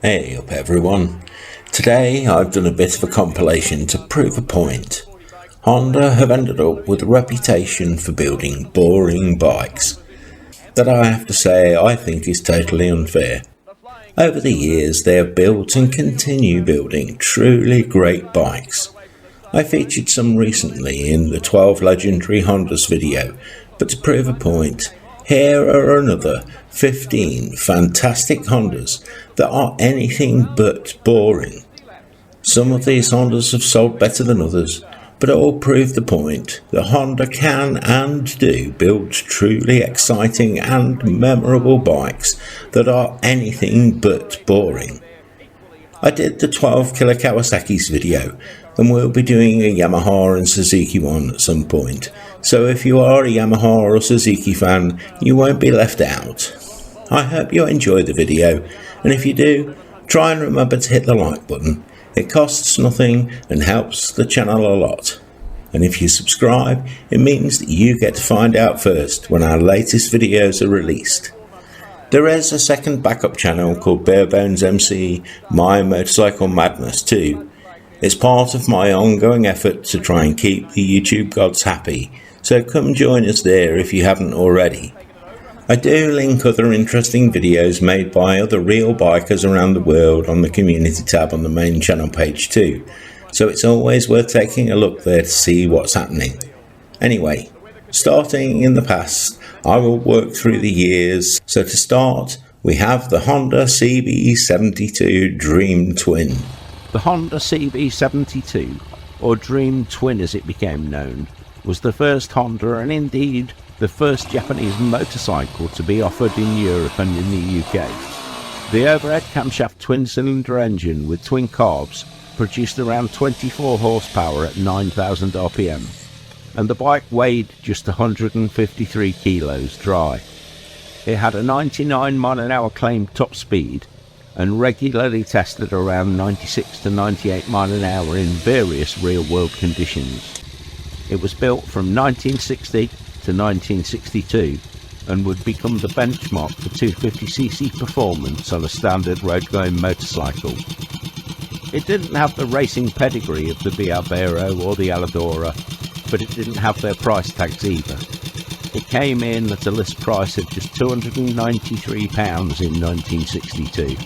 Hey up everyone. Today I've done a bit of a compilation to prove a point. Honda have ended up with a reputation for building boring bikes that I have to say I think is totally unfair. Over the years they have built and continue building truly great bikes. I featured some recently in the 12 legendary Hondas video, but to prove a point, here are another 15 fantastic Hondas that are anything but boring. Some of these Hondas have sold better than others, but all prove the point that Honda can and do build truly exciting and memorable bikes that are anything but boring. I did the 12 killer Kawasaki's video, and we'll be doing a Yamaha and Suzuki one at some point, so if you are a Yamaha or Suzuki fan, you won't be left out. I hope you enjoy the video, and if you do, try and remember to hit the like button. It costs nothing and helps the channel a lot. And if you subscribe, it means that you get to find out first when our latest videos are released. There is a second backup channel called BAREBONESMCMyMotorcycleMadness too. It's part of my ongoing effort to try and keep the YouTube gods happy, so come join us there if you haven't already. I do link other interesting videos made by other real bikers around the world on the community tab on the main channel page too, so it's always worth taking a look there to see what's happening. Anyway, starting in the past, I will work through the years. So to start, we have the Honda CB72 Dream Twin. The Honda CB72, or Dream Twin as it became known, was the first Honda and indeed the first Japanese motorcycle to be offered in Europe and in the UK. The overhead camshaft twin-cylinder engine with twin carbs produced around 24 horsepower at 9,000 RPM, and the bike weighed just 153 kilos dry. It had a 99 mile-an-hour claimed top speed and regularly tested around 96 to 98 mile an hour in various real-world conditions. It was built from 1960 to 1962 and would become the benchmark for 250cc performance on a standard road-going motorcycle. It didn't have the racing pedigree of the Barbero or the Aladora, but it didn't have their price tags either. It came in at a list price of just £293 in 1962.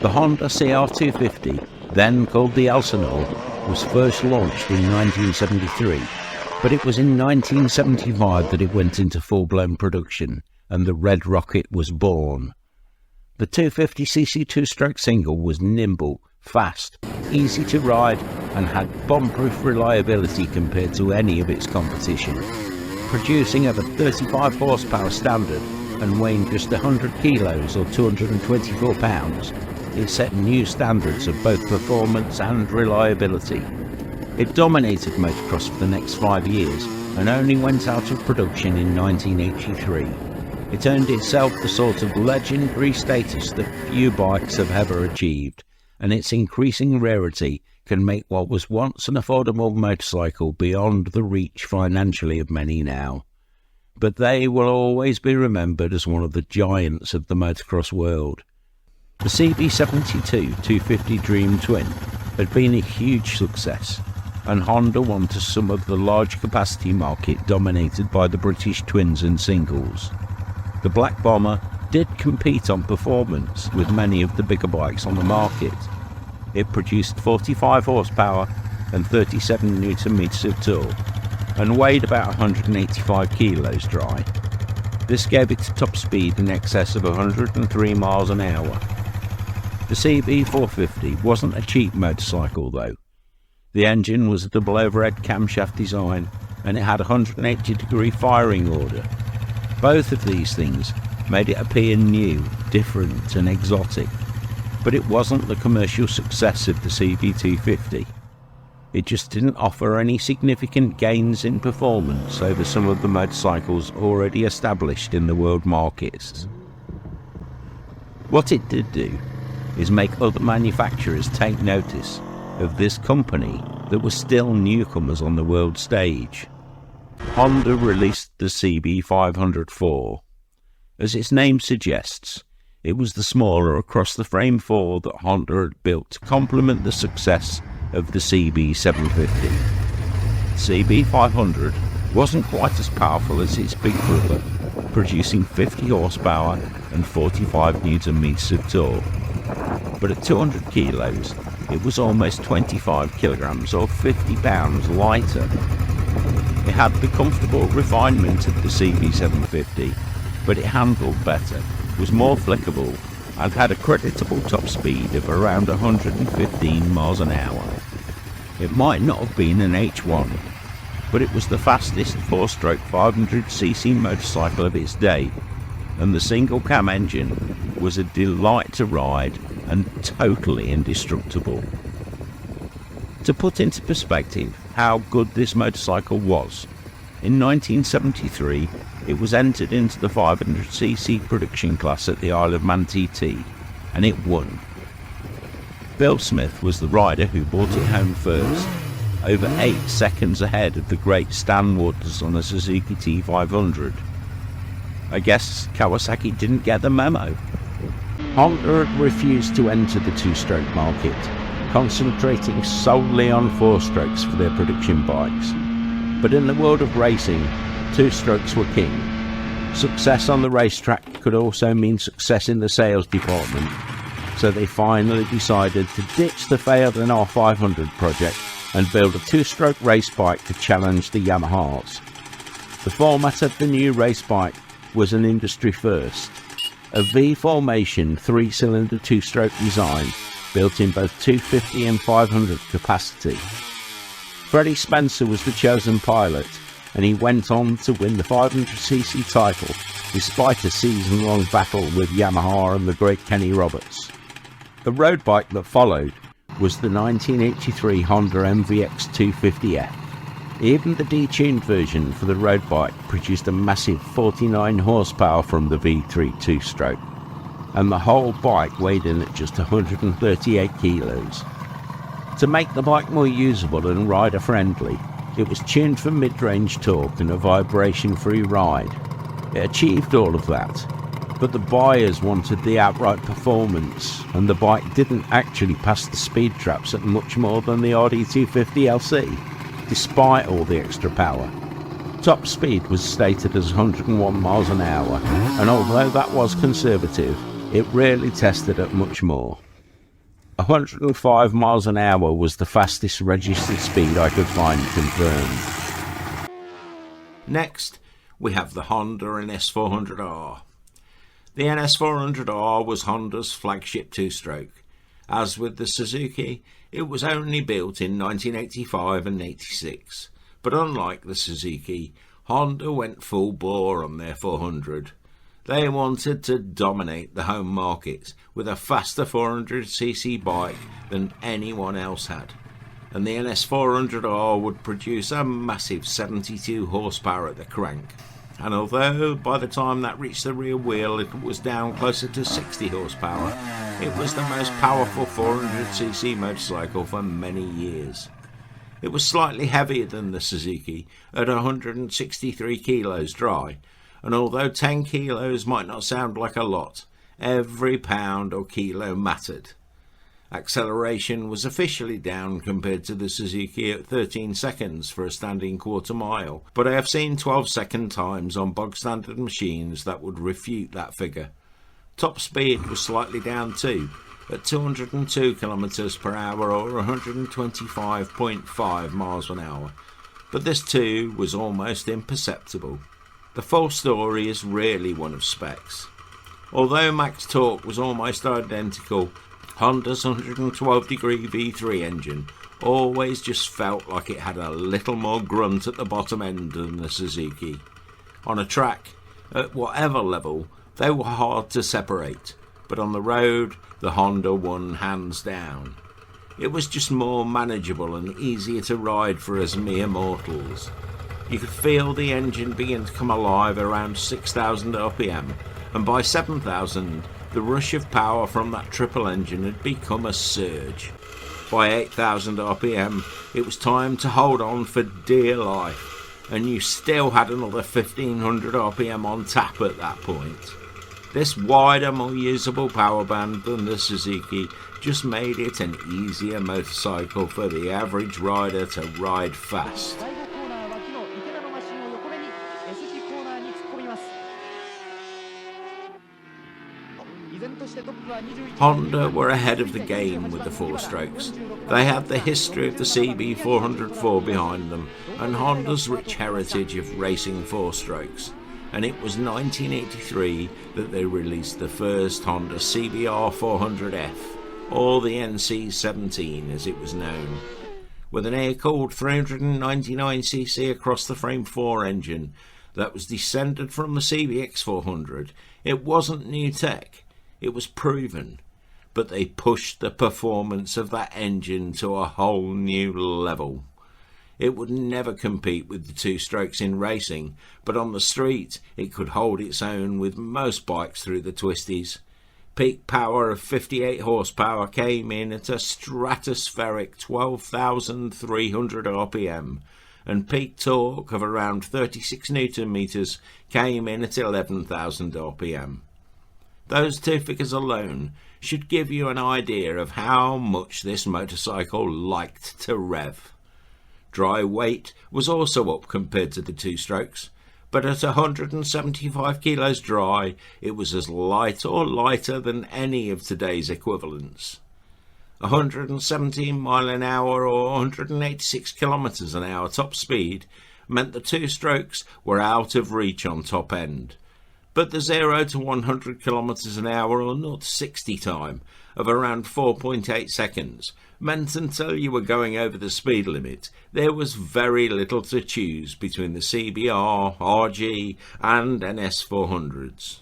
The Honda CR250, then called the Elsinore, was first launched in 1973, but it was in 1975 that it went into full-blown production and the Red Rocket was born. The 250cc two-stroke single was nimble, fast, easy to ride and had bomb-proof reliability compared to any of its competition. Producing over 35 horsepower standard and weighing just 100 kilos or 224 pounds, it set new standards of both performance and reliability. It dominated motocross for the next 5 years and only went out of production in 1983. It earned itself the sort of legendary status that few bikes have ever achieved, and its increasing rarity can make what was once an affordable motorcycle beyond the reach financially of many now. But they will always be remembered as one of the giants of the motocross world. The CB72 250 Dream Twin had been a huge success, and Honda won to some of the large capacity market dominated by the British twins and singles. The Black Bomber did compete on performance with many of the bigger bikes on the market. It produced 45 horsepower and 37 Nm of torque, and weighed about 185 kilos dry. This gave it a top speed in excess of 103 miles an hour. The CB450 wasn't a cheap motorcycle though. The engine was a double overhead camshaft design and it had a 180-degree firing order. Both of these things made it appear new, different and exotic, but it wasn't the commercial success of the CB250. It just didn't offer any significant gains in performance over some of the motorcycles already established in the world markets. What it did do is make other manufacturers take notice of this company that was still newcomers on the world stage. Honda released the CB500 Four. As its name suggests, It was the smaller across-the-frame Four that Honda had built to complement the success of the CB750. CB500 wasn't quite as powerful as its big brother, producing 50 horsepower and 45 Nm of torque. But at 200 kilos, it was almost 25 kilograms or 50 pounds lighter. It had the comfortable refinement of the CB750, but it handled better, was more flickable, and had a creditable top speed of around 115 miles an hour. It might not have been an H1, but it was the fastest 4-stroke 500cc motorcycle of its day, and the single cam engine was a delight to ride and totally indestructible. To put into perspective how good this motorcycle was, in 1973 it was entered into the 500cc production class at the Isle of Man TT, and it won. Bill Smith was the rider who brought it home first, over 8 seconds ahead of the great Stan Woods on a Suzuki T500. I guess Kawasaki didn't get the memo. Honda had refused to enter the 2-stroke market, concentrating solely on 4-strokes for their production bikes. But in the world of racing, 2-strokes were king. Success on the racetrack could also mean success in the sales department, so they finally decided to ditch the failed NR500 project and build a 2-stroke race bike to challenge the Yamahas. The format of the new race bike was an industry first, a V-formation 3-cylinder 2-stroke design built in both 250 and 500 capacity. Freddie Spencer was the chosen pilot, and he went on to win the 500cc title despite a season-long battle with Yamaha and the great Kenny Roberts. The road bike that followed was the 1983 Honda MVX 250F. Even the detuned version for the road bike produced a massive 49 horsepower from the V3 2-stroke, and the whole bike weighed in at just 138 kilos. To make the bike more usable and rider-friendly, it was tuned for mid-range torque and a vibration-free ride. It achieved all of that, but the buyers wanted the outright performance, and the bike didn't actually pass the speed traps at much more than the Audi 250LC, despite all the extra power. Top speed was stated as 101 miles an hour, and although that was conservative, it rarely tested at much more. 105 miles an hour was the fastest registered speed I could find confirmed. Next, we have the Honda NS400R. The NS400R was Honda's flagship 2-stroke. As with the Suzuki, it was only built in 1985 and 86, but unlike the Suzuki, Honda went full bore on their 400. They wanted to dominate the home market with a faster 400cc bike than anyone else had, and the NS400R would produce a massive 72 horsepower at the crank, and although by the time that reached the rear wheel it was down closer to 60 horsepower, it was the most powerful 400cc motorcycle for many years. It was slightly heavier than the Suzuki at 163 kilos dry, and although 10 kilos might not sound like a lot, every pound or kilo mattered. Acceleration was officially down compared to the Suzuki at 13 seconds for a standing quarter mile, but I have seen 12-second times on bog standard machines that would refute that figure. Top speed was slightly down too, at 202 km per hour or 125.5 miles an hour, but this too was almost imperceptible. The full story is really one of specs. Although max torque was almost identical, Honda's 112-degree V3 engine always just felt like it had a little more grunt at the bottom end than the Suzuki. On a track, at whatever level, they were hard to separate, but on the road, the Honda won hands down. It was just more manageable and easier to ride for us mere mortals. You could feel the engine begin to come alive around 6,000 RPM, and by 7,000, the rush of power from that triple engine had become a surge. By 8,000 RPM, it was time to hold on for dear life, and you still had another 1,500 RPM on tap at that point. This wider, more usable power band than the Suzuki just made it an easier motorcycle for the average rider to ride fast. Honda were ahead of the game with the four-strokes. They had the history of the CB500 Four behind them and Honda's rich heritage of racing four-strokes. And it was 1983 that they released the first Honda CBR400F, or the NC17 as it was known. With an air-cooled 399cc across the frame 4 engine that was descended from the CBX400, it wasn't new tech. It was proven, but they pushed the performance of that engine to a whole new level. It would never compete with the two-strokes in racing, but on the street it could hold its own with most bikes through the twisties. Peak power of 58 horsepower came in at a stratospheric 12,300 RPM, and peak torque of around 36 Newton meters came in at 11,000 RPM. Those two figures alone should give you an idea of how much this motorcycle liked to rev. Dry weight was also up compared to the two-strokes, but at 175 kilos dry, it was as light or lighter than any of today's equivalents. 117 mile an hour or 186 kilometers an hour top speed meant the two-strokes were out of reach on top end. But the 0 to 100 kilometers an hour or 0 to 60 time of around 4.8 seconds meant until you were going over the speed limit, there was very little to choose between the CBR, RG and NS400s.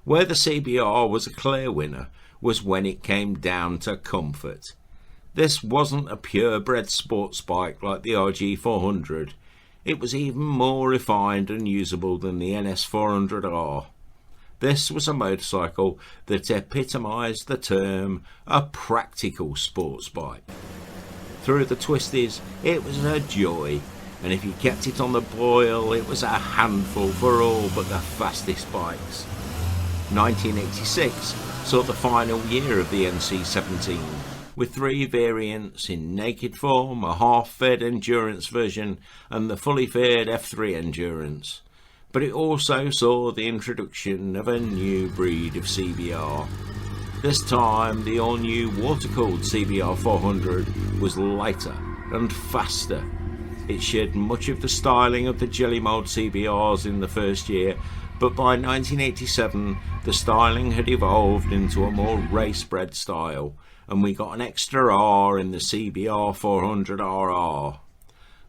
Where the CBR was a clear winner was when it came down to comfort. This wasn't a purebred sports bike like the RG400. It was even more refined and usable than the NS400R. This was a motorcycle that epitomised the term a practical sports bike. Through the twisties, it was a joy, and if you kept it on the boil, it was a handful for all but the fastest bikes. 1986 saw the final year of the NC17, with 3 variants in naked form, a half-fed endurance version, and the fully fed F3 endurance. But it also saw the introduction of a new breed of CBR. This time, the all-new water-cooled CBR400 was lighter and faster. It shared much of the styling of the jelly mold CBRs in the first year, but by 1987, the styling had evolved into a more race-bred style, and we got an extra R in the CBR400RR.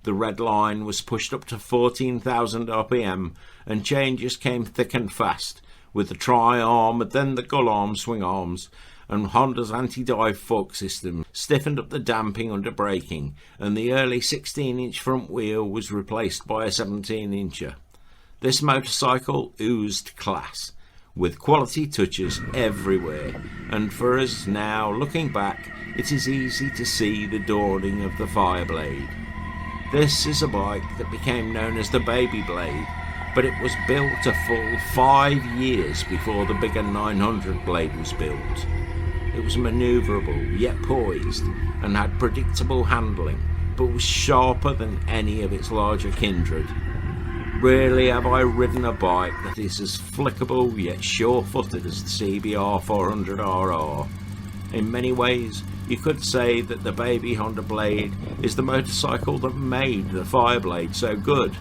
The red line was pushed up to 14,000 RPM, and changes came thick and fast, with the tri-arm and then the gull arm swing arms, and Honda's anti-dive fork system stiffened up the damping under braking, and the early 16-inch front wheel was replaced by a 17-incher. This motorcycle oozed class, with quality touches everywhere, and for us now, looking back, it is easy to see the dawning of the Fireblade. This is a bike that became known as the Baby Blade, but it was built a full 5 years before the bigger 900 blade was built. It was manoeuvrable yet poised, and had predictable handling, but was sharper than any of its larger kindred. Rarely have I ridden a bike that is as flickable yet sure-footed as the CBR400RR. In many ways, you could say that the baby Honda Blade is the motorcycle that made the Fireblade so good.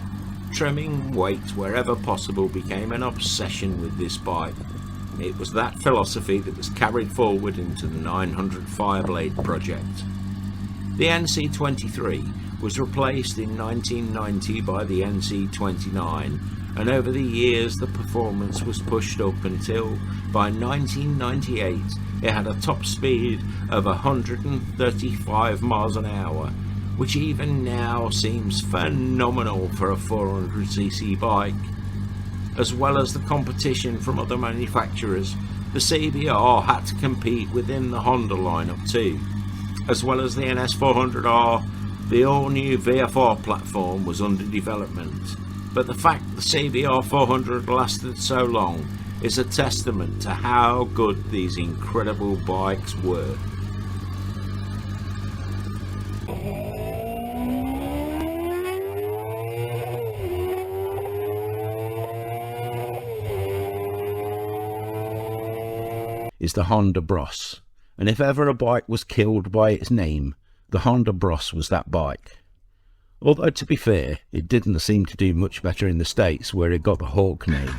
Trimming weight wherever possible became an obsession with this bike. It was that philosophy that was carried forward into the 900 Fireblade project. The NC23 was replaced in 1990 by the NC29, and over the years the performance was pushed up until by 1998 it had a top speed of 135 miles an hour, which even now seems phenomenal for a 400cc bike. As well as the competition from other manufacturers, the CBR had to compete within the Honda lineup too. As well as the NS400R, the all-new VFR platform was under development, but the fact the CBR400 lasted so long is a testament to how good these incredible bikes were. Is the Honda Bros, and if ever a bike was killed by its name, the Honda Bros was that bike. Although, to be fair, it didn't seem to do much better in the States, where it got the Hawk name.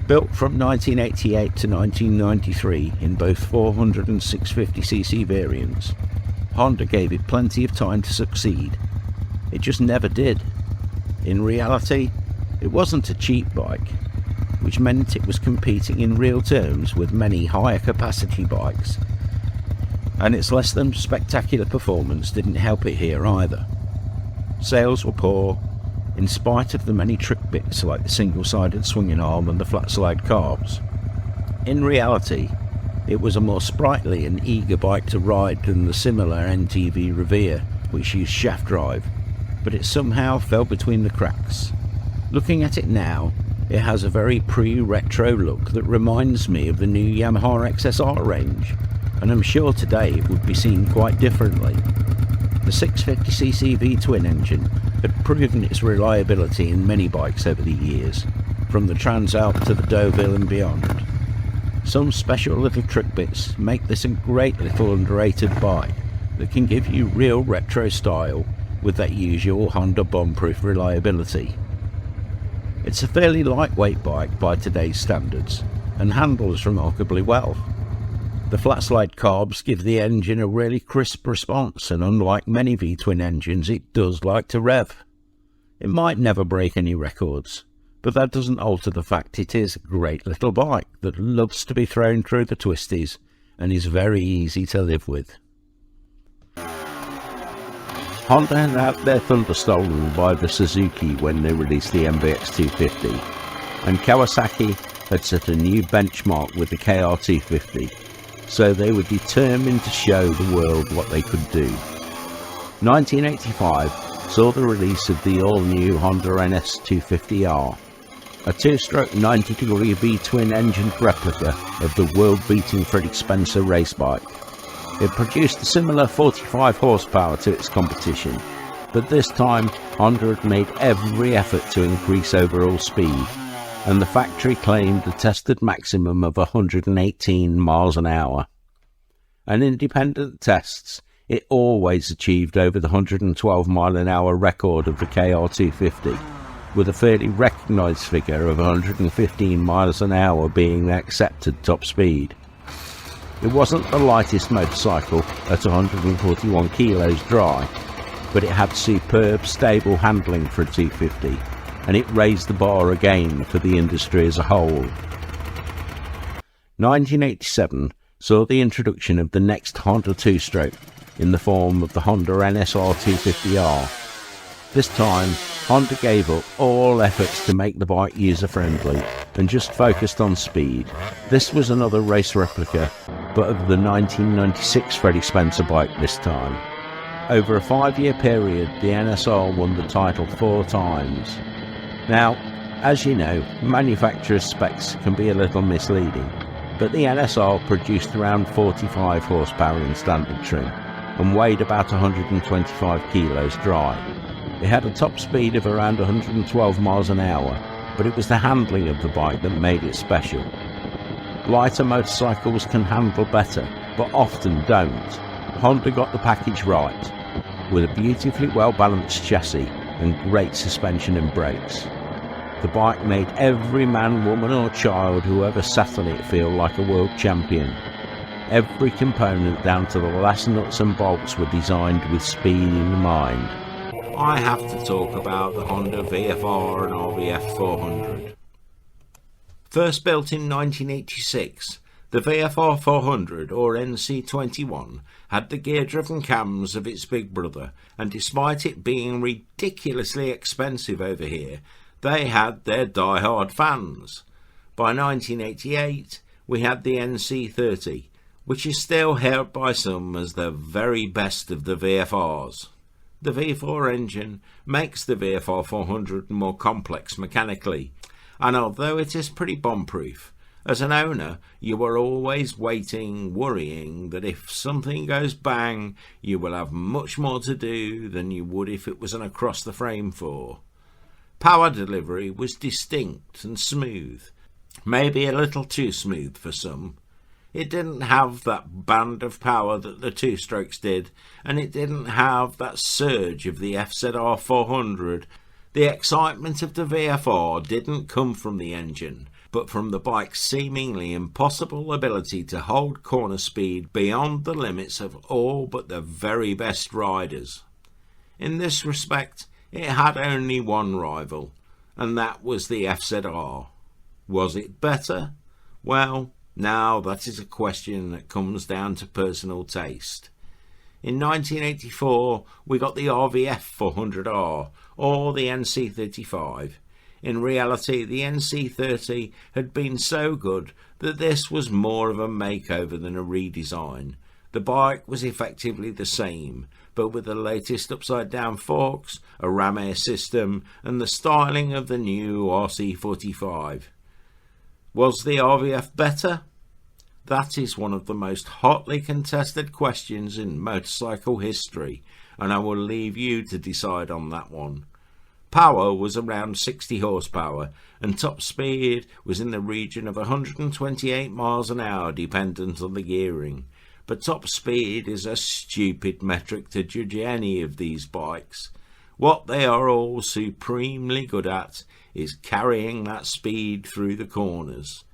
Built from 1988 to 1993 in both 400 and 650cc variants, Honda gave it plenty of time to succeed. It just never did. In reality, it wasn't a cheap bike, which meant it was competing in real terms with many higher capacity bikes, and its less than spectacular performance didn't help it here either. Sales were poor, in spite of the many trick bits like the single-sided swinging arm and the flat slide carbs. In reality, it was a more sprightly and eager bike to ride than the similar NTV Revere, which used shaft drive, but it somehow fell between the cracks. Looking at it now, it has a very pre-retro look that reminds me of the new Yamaha XSR range, and I'm sure today it would be seen quite differently. The 650cc V-twin engine had proven its reliability in many bikes over the years, from the Transalp to the Deauville and beyond. Some special little trick bits make this a great little underrated bike that can give you real retro style with that usual Honda bomb-proof reliability. It's a fairly lightweight bike by today's standards, and handles remarkably well. The flat slide carbs give the engine a really crisp response, and unlike many V-twin engines, it does like to rev. It might never break any records, but that doesn't alter the fact it is a great little bike that loves to be thrown through the twisties and is very easy to live with. Honda had had their thunder stolen by the Suzuki when they released the MBX250, and Kawasaki had set a new benchmark with the KR250, so they were determined to show the world what they could do. 1985 saw the release of the all-new Honda NS250R, a two-stroke 90-degree V-twin engined replica of the world-beating Freddie Spencer race bike. It produced a similar 45 horsepower to its competition, but this time Honda had made every effort to increase overall speed, and the factory claimed a tested maximum of 118 miles an hour. And independent tests, it always achieved over the 112 mile an hour record of the KR250, with a fairly recognised figure of 115 miles an hour being the accepted top speed. It wasn't the lightest motorcycle at 141 kilos dry, but it had superb stable handling for a 250, and it raised the bar again for the industry as a whole. 1987 saw the introduction of the next Honda two-stroke in the form of the Honda NSR 250R. This time, Honda gave up all efforts to make the bike user-friendly and just focused on speed. This was another race replica, but of the 1996 Freddie Spencer bike this time. Over a 5-year period, the NSR won the title 4 times. Now, as you know, manufacturer's specs can be a little misleading, but the NSR produced around 45 horsepower in standard trim and weighed about 125 kilos dry. It had a top speed of around 112 miles an hour, but it was the handling of the bike that made it special. Lighter motorcycles can handle better, but often don't. Honda got the package right, with a beautifully well-balanced chassis and great suspension and brakes. The bike made every man, woman or child who ever sat on it feel like a world champion. Every component down to the last nuts and bolts were designed with speed in mind. I have to talk about the Honda VFR and RVF400. First built in 1986, the VFR400 or NC21 had the gear-driven cams of its big brother, and despite it being ridiculously expensive over here, they had their die-hard fans. By 1988, we had the NC30, which is still held by some as the very best of the VFRs. The V4 engine makes the VFR400 more complex mechanically, and although it is pretty bomb-proof, as an owner you are always waiting, worrying that if something goes bang you will have much more to do than you would if it was an across-the-frame four. Power delivery was distinct and smooth, maybe a little too smooth for some. It didn't have that band of power that the two-strokes did, and it didn't have that surge of the FZR400. The excitement of the VFR didn't come from the engine, but from the bike's seemingly impossible ability to hold corner speed beyond the limits of all but the very best riders. In this respect, it had only one rival, and that was the FZR. Was it better? Well, now that is a question that comes down to personal taste. In 1984 we got the RVF400R or the NC35. In reality the NC30 had been so good that this was more of a makeover than a redesign. The bike was effectively the same, but with the latest upside down forks, a ram air system and the styling of the new RC45. Was the RVF better? That is one of the most hotly contested questions in motorcycle history, and I will leave you to decide on that one. Power was around 60 horsepower, and top speed was in the region of 128 miles an hour dependent on the gearing. But top speed is a stupid metric to judge any of these bikes. What they are all supremely good at is carrying that speed through the corners.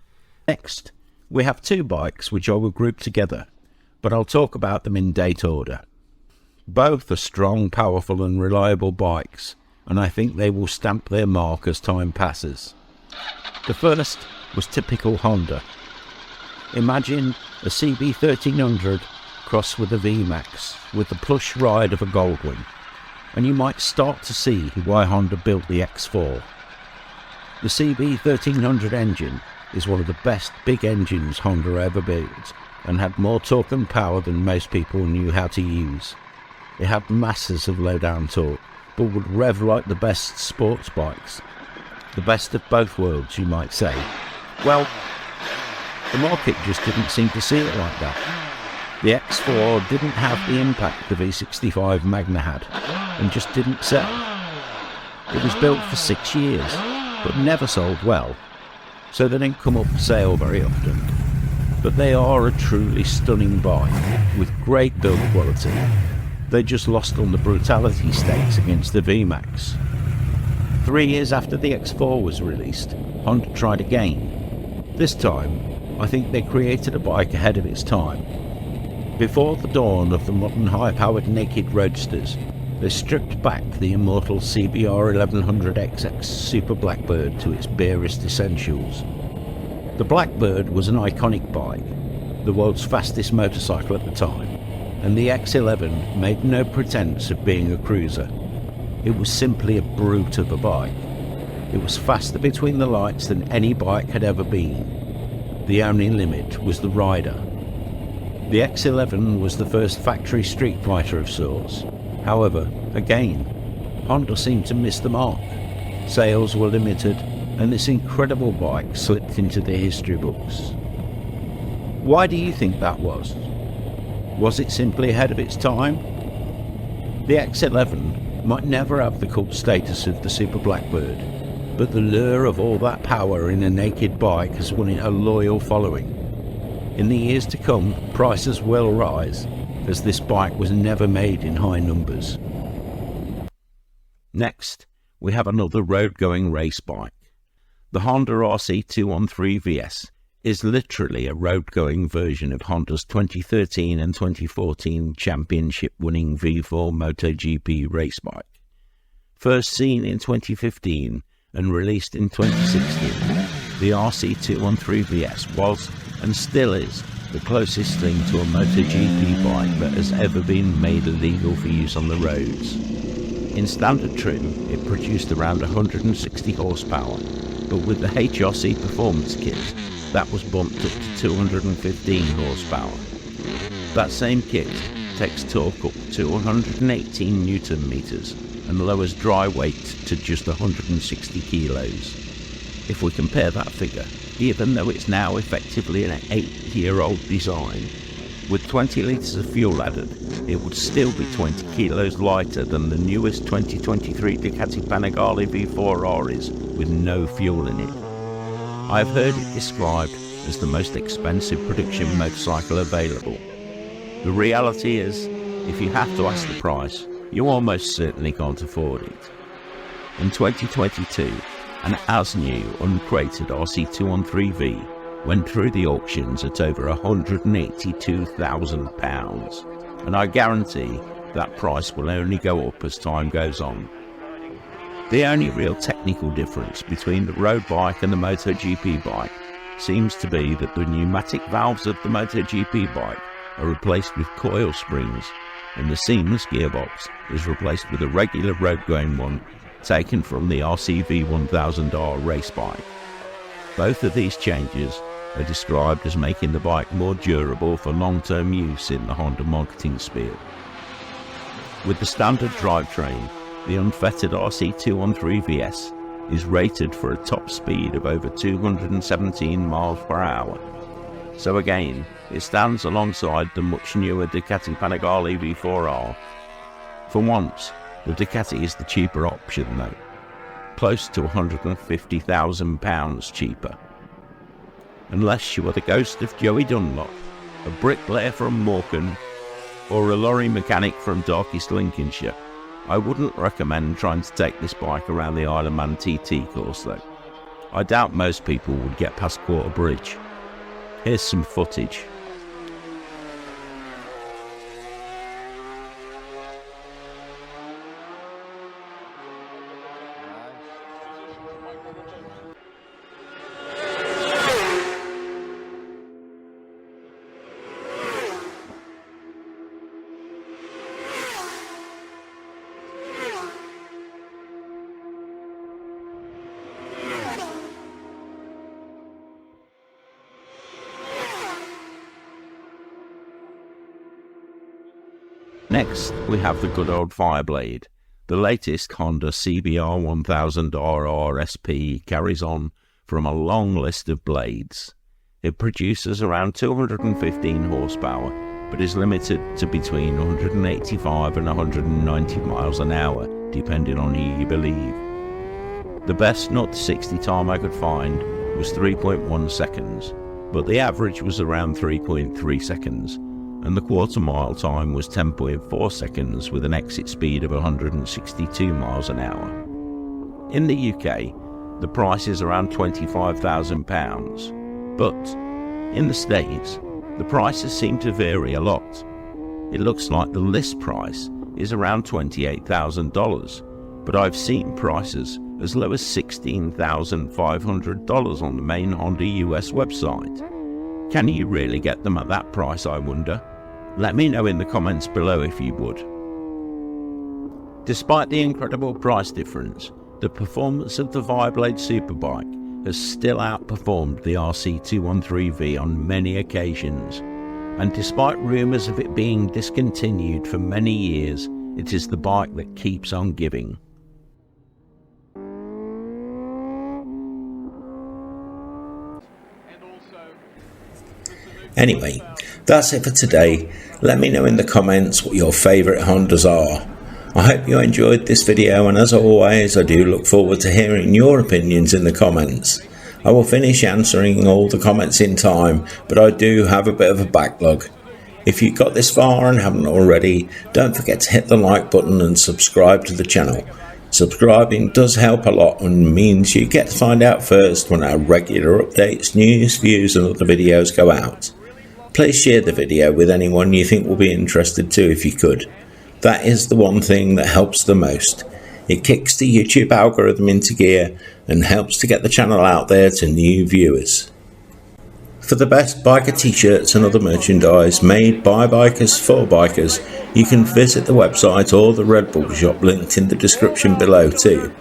Next, we have two bikes which I will group together, but I'll talk about them in date order. Both are strong, powerful and reliable bikes, and I think they will stamp their mark as time passes. The first was typical Honda. Imagine a CB1300 crossed with a VMAX with the plush ride of a Goldwing, and you might start to see why Honda built the X4. The CB1300 engine is one of the best big engines Honda ever built, and had more torque and power than most people knew how to use. It had masses of low down torque, but would rev like the best sports bikes. The best of both worlds, you might say. Well, the market just didn't seem to see it like that. The X4 didn't have the impact the V65 Magna had, and just didn't sell. It was built for 6 years, but never sold well, so they didn't come up for sale very often. But they are a truly stunning bike, with great build quality. They just lost on the brutality stakes against the VMAX. 3 years after the X4 was released, Honda tried again. This time, I think they created a bike ahead of its time. Before the dawn of the modern high-powered naked roadsters, they stripped back the immortal CBR1100XX Super Blackbird to its barest essentials. The Blackbird was an iconic bike, the world's fastest motorcycle at the time, and the X11 made no pretense of being a cruiser. It was simply a brute of a bike. It was faster between the lights than any bike had ever been. The only limit was the rider. The X11 was the first factory street fighter of sorts. However, again, Honda seemed to miss the mark. Sales were limited, and this incredible bike slipped into the history books. Why do you think that was? Was it simply ahead of its time? The X11 might never have the cult status of the Super Blackbird, but the lure of all that power in a naked bike has won it a loyal following. In the years to come, prices will rise, as this bike was never made in high numbers. Next, we have another road-going race bike. The Honda RC213 VS is literally a road-going version of Honda's 2013 and 2014 championship-winning V4 MotoGP race bike. First seen in 2015 and released in 2016, the RC213 VS was, and still is, the closest thing to a MotoGP bike that has ever been made illegal for use on the roads. In standard trim, it produced around 160 horsepower, but with the HRC performance kit, that was bumped up to 215 horsepower. That same kit takes torque up to 118 Newton meters and lowers dry weight to just 160 kilos. If we compare that figure, even though it's now effectively an 8-year-old design, with 20 litres of fuel added, it would still be 20 kilos lighter than the newest 2023 Ducati Panigale V4R is, with no fuel in it. I have heard it described as the most expensive production motorcycle available. The reality is, if you have to ask the price, you almost certainly can't afford it. In 2022, an as-new uncrated RC213V went through the auctions at over £182,000, and I guarantee that price will only go up as time goes on. The only real technical difference between the road bike and the MotoGP bike seems to be that the pneumatic valves of the MotoGP bike are replaced with coil springs, and the seamless gearbox is replaced with a regular road-going one taken from the RCV1000R race bike. Both of these changes are described as making the bike more durable for long-term use in the Honda marketing spiel. With the standard drivetrain, the unfettered RC213VS is rated for a top speed of over 217 miles per hour. So again, it stands alongside the much newer Ducati Panigale V4R. For once, the Ducati is the cheaper option though, close to £150,000 cheaper. Unless you are the ghost of Joey Dunlop, a bricklayer from Morecambe, or a lorry mechanic from darkest Lincolnshire, I wouldn't recommend trying to take this bike around the Isle of Man TT course though. I doubt most people would get past Quarter Bridge. Here's some footage. Next, we have the good old Fireblade. The latest Honda CBR400R SP carries on from a long list of blades. It produces around 215 horsepower, but is limited to between 185 and 190 miles an hour, depending on who you believe. The best 0 to 60 time I could find was 3.1 seconds, but the average was around 3.3 seconds. And the quarter mile time was 10.4 seconds with an exit speed of 162 miles an hour. In the UK, the price is around £25,000, but in the States, the prices seem to vary a lot. It looks like the list price is around $28,000, but I've seen prices as low as $16,500 on the main Honda US website. Can you really get them at that price, I wonder? Let me know in the comments below if you would. Despite the incredible price difference, the performance of the Fireblade Superbike has still outperformed the RC213V on many occasions, and despite rumours of it being discontinued for many years, it is the bike that keeps on giving. Anyway, that's it for today. Let me know in the comments what your favourite Hondas are. I hope you enjoyed this video, and as always, I do look forward to hearing your opinions in the comments. I will finish answering all the comments in time, but I do have a bit of a backlog. If you got this far and haven't already, don't forget to hit the like button and subscribe to the channel. Subscribing does help a lot and means you get to find out first when our regular updates, news, views and other videos go out. Please share the video with anyone you think will be interested too if you could. That is the one thing that helps the most. It kicks the YouTube algorithm into gear and helps to get the channel out there to new viewers. For the best biker t-shirts and other merchandise made by bikers for bikers, you can visit the website or the Red Bull shop linked in the description below too.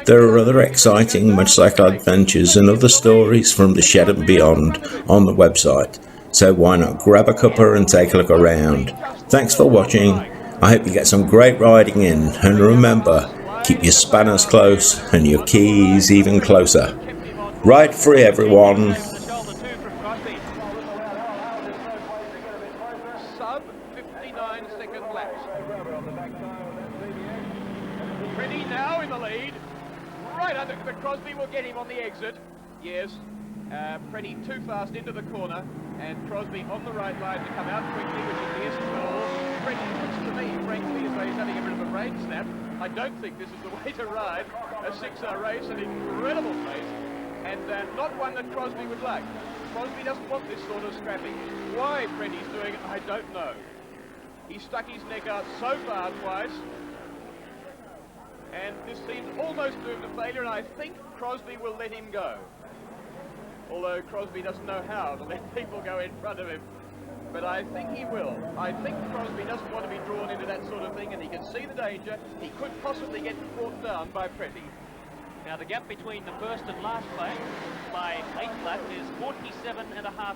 There are other exciting motorcycle adventures and other stories from the shed and beyond on the website, so why not grab a cuppa and take a look around. Thanks for watching. I hope you get some great riding in, and remember, keep your spanners close and your keys even closer. Ride free, everyone. Sub 59 second laps. Ready now in the lead. Right under, but Crosby will get him on the exit. Yes. Preddy too fast into the corner, and Crosby on the right line to come out quickly, which is the essence of it all. Preddy looks to me, frankly, as though he's having a bit of a brain snap. I don't think this is the way to ride a 6-hour race, an incredible pace, and not one that Crosby would like. Crosby doesn't want this sort of scrapping. Why Preddy's doing it, I don't know. He stuck his neck out so far twice, and this seems almost doomed to failure, and I think Crosby will let him go. Although Crosby doesn't know how to let people go in front of him. But I think he will. I think Crosby doesn't want to be drawn into that sort of thing, and he can see the danger. He could possibly get brought down by Preddy. Now the gap between the first and last place by 8 lap is 47.5